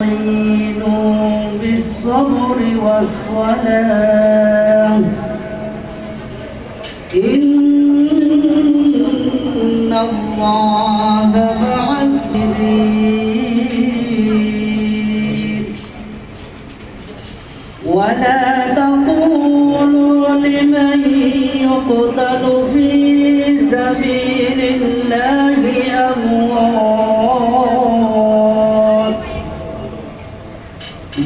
استعينوا بالصبر والصلاة إن الله مع الصابرين ولا تقولوا لمن يقتل في سبيل الله أموات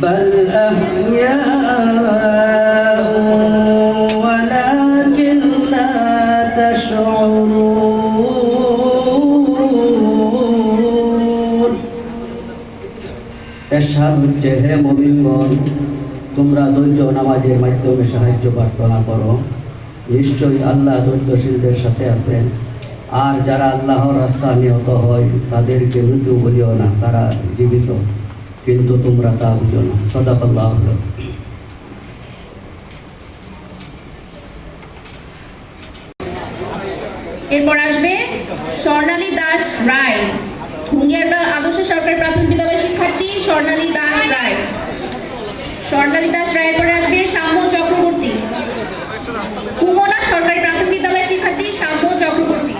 بل أحياء ولكن لا تشعرون এরশাদ হচ্ছে, হে মুমিনগণ, তোমরা ধৈর্য নামাজের মাধ্যমে সাহায্য প্রার্থনা করো। নিশ্চয়ই আল্লাহ ধৈর্যশীলদের সাথে আছেন। আর যারা আল্লাহর রাস্তা নিহত হয় তাদেরকে মৃত্যু বলিও না, তারা জীবিত, কিন্তু তোমরা তা বুঝো না। সাদাকাল্লাহ। এরপর আসবে স্বর্ণালী দাস রায়, হুঙ্গিয়ারগাঁও আদর্শ সরকারি প্রাথমিক বিদ্যালয়ের শিক্ষার্থী স্বর্ণালী দাস রায়। স্বর্ণালী দাস রায়ের পরে আসবে সাম্য চক্রবর্তী, কুমনা সরকারি প্রাথমিক বিদ্যালয়ের শিক্ষার্থী সাম্য চক্রবর্তী।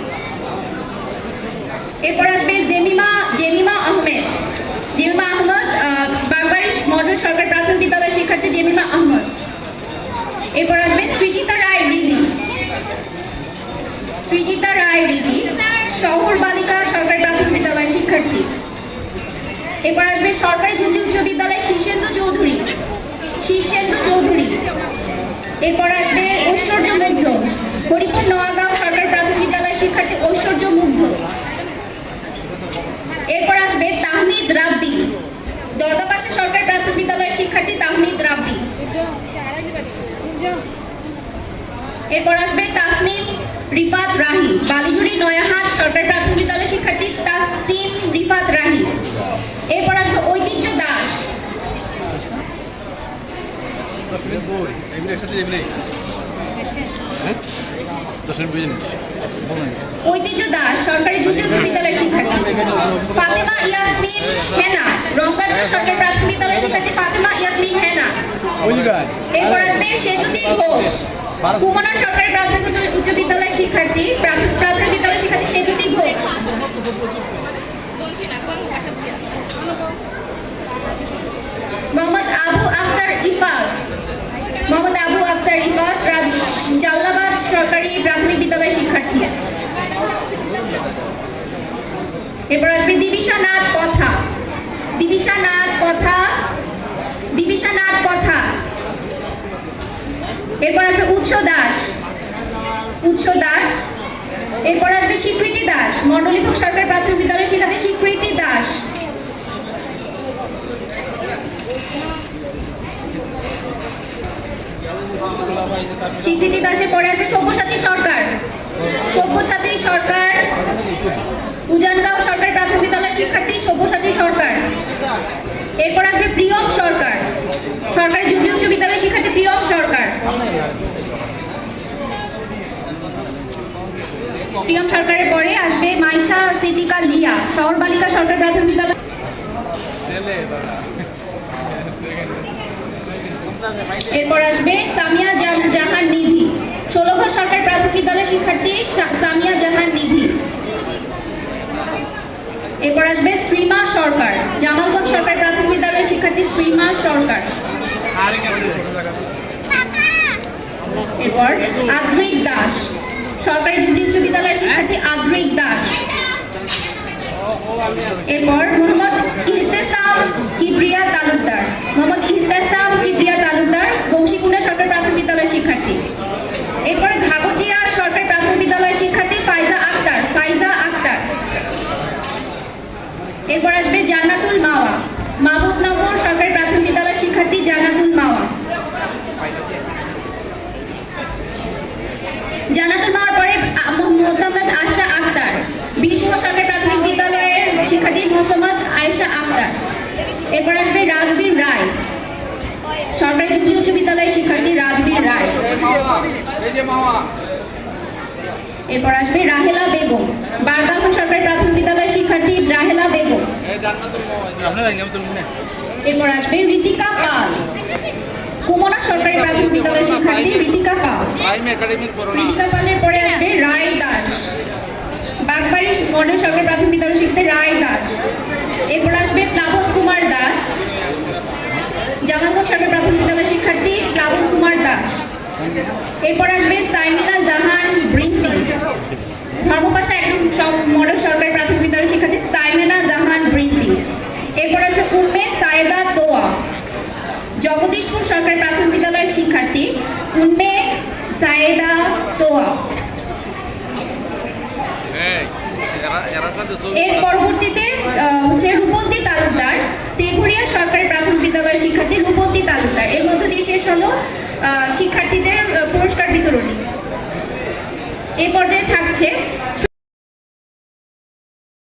এরপর আসবে জেমিমা আহমেদ, বাগবাড়ি মডেল সরকারি প্রাথমিক বিদ্যালয়ের শিক্ষার্থী জেমিমা আহমেদ। এরপর আসবে সৃজিতা রায় রীতি, শহর বালিকা সরকারি প্রাথমিক বিদ্যালয়ের শিক্ষার্থী। এরপর আসবে সরকারি ঝুমলি উচ্চ বিদ্যালয়ের শীর্ষেন্দু চৌধুরী। এরপর আসবে ঐশ্বর্য মুগ্ধ, হরিপুর নোয়াগাঁও সরকারি প্রাথমিক বিদ্যালয়ের শিক্ষার্থী ঐশ্বর্য মুগ্ধ। এরপর আসবে তাহমিদ রাব্বি, দরগাপাশা সরকারি প্রাথমিক বিদ্যালয়ের শিক্ষার্থী তাহমিদ রাব্বি। এরপর আসবে তাসনিম রিফাত রাহি, বালিজুড়ি নয়াহাট সরকারি প্রাথমিক বিদ্যালয়ের শিক্ষার্থী তাসনিম রিফাত রাহি। এরপর আসবে ঐতিহ্য দাস, সরকারি ঝুঁকি উচ্চ বিদ্যালয়ের শিক্ষার্থী। ফাতেমা ইয়াসমিন হেনা, রংগাচর সরকারি প্রাথমিক বিদ্যালয়ের শিক্ষার্থী ফাতেমা ইয়াসমিন হেনা। এরপর আসবে সেজুদ্দিন ঘোষ, কুমনা সরকারি প্রাথমিক উচ্চ বিদ্যালয়ের শিক্ষার্থী সেজুদ্দিন ঘোষ। মোহাম্মদ আবু আফসার ইফাস, জাল্লাবাদ সরকারি প্রাথমিক বিদ্যালয়ের শিক্ষার্থী। এরপর আসবে দিবিশা নাথ কথা। এরপর আসবে উৎস দাস। এরপর আসবে স্বীকৃতি দাস, মণ্ডলীভোগ সরকারি প্রাথমিক বিদ্যালয়ের শিক্ষার্থী স্বীকৃতি দাস। স্বীকৃতি দাসের পরে আসবে সব্যসাচী সরকার, উজানগাঁও সরকারি প্রাথমিক বিদ্যালয়ের শিক্ষার্থী সব্যসাচী সরকার। এরপর আসবে প্রিয়ম সরকার, সরকারি জুবলি উচ্চ বিদ্যালয়ের শিক্ষার্থী প্রিয়ম সরকার। প্রিয়ম সরকারের পরে আসবে মাইশা সিদ্দিকা লিয়া, শহর বালিকা সরকারি প্রাথমিক বিদ্যালয়। এরপর আসবে সামিয়া জাহান নিধি, ষোলঘর সরকারি প্রাথমিক বিদ্যালয়ের শিক্ষার্থী সামিয়া জাহান নিধি। এরপর আসবে শ্রীমা সরকার, জামালগঞ্জ সরকারি প্রাথমিক বিদ্যালয়ের শিক্ষার্থী শ্রীমা সরকার। এরপর আদ্রিক দাস, সরকারি জুবলি উচ্চ বিদ্যালয়ের শিক্ষার্থী আদ্রিক দাস। এরপর মোহাম্মদ ইহতেসাম কিবরিয়া তালুকদার, বংশীকুণ্ডা সরকারি প্রাথমিক বিদ্যালয়ের শিক্ষার্থী। এরপর ঘাগটিয়া সরকারি প্রাথমিক বিদ্যালয়ের শিক্ষার্থী ফাইজা আক্তার। এরপর আসবে জান্নাতুল মাওয়া, মাহবুবনগর সরকারি প্রাথমিক বিদ্যালয়ের শিক্ষার্থী জান্নাতুল মাওয়ার পরে মোসাম্মদ আয়শা আক্তার, বীরসিংহ সরকারি প্রাথমিক বিদ্যালয়ের শিক্ষার্থী মোসাম্মদ আয়শা আক্তার। এরপর আসবে রাজবীর রায়, সরকারি জুবলি উচ্চ বিদ্যালয়ের শিক্ষার্থী রাজবীর রায়। এরপর আসবে রাহেলা বেগম, বারগাহন সরকারি প্রাথমিক বিদ্যালয়ের শিক্ষার্থী রাহেলা বেগম। এরপর আসবে ঋতিকা পাল, কুমনা সরকারি প্রাথমিক বিদ্যালয়ের শিক্ষার্থী ঋতিকা পাল। ঋতিকা পালের পরে আসবে রায় দাস, বাগবাড়ি মডেল সরকারি প্রাথমিক বিদ্যালয়ের শিক্ষার্থী রায় দাস। এরপর আসবে প্লাবন কুমার দাস, জামালগঞ্জ সরকারি প্রাথমিক বিদ্যালয়ের শিক্ষার্থী প্লাবন কুমার দাস। এরপর আসবে সাইমিনা জাহান বৃন্তি, ধর্মপাশা একদম মডেল সরকারি প্রাথমিক বিদ্যালয়ের শিক্ষার্থী সাইমিনা জাহান বৃন্তি। এরপর আসবে উম্মে সায়েদা তোয়া, জগদীশপুর সরকারি প্রাথমিক বিদ্যালয়ের শিক্ষার্থী উম্মে সায়েদা তোয়া। এর পরবর্তীতে হচ্ছে রূপন্তী তালুকদার, তেঘুরিয়া সরকারি প্রাথমিক বিদ্যালয়ের শিক্ষার্থী রূপন্তী তালুকদার। এর মধ্য দিয়ে শেষ হলো শিক্ষার্থীদের পুরস্কার বিতরণী। এই পর্যায়ে থাকছে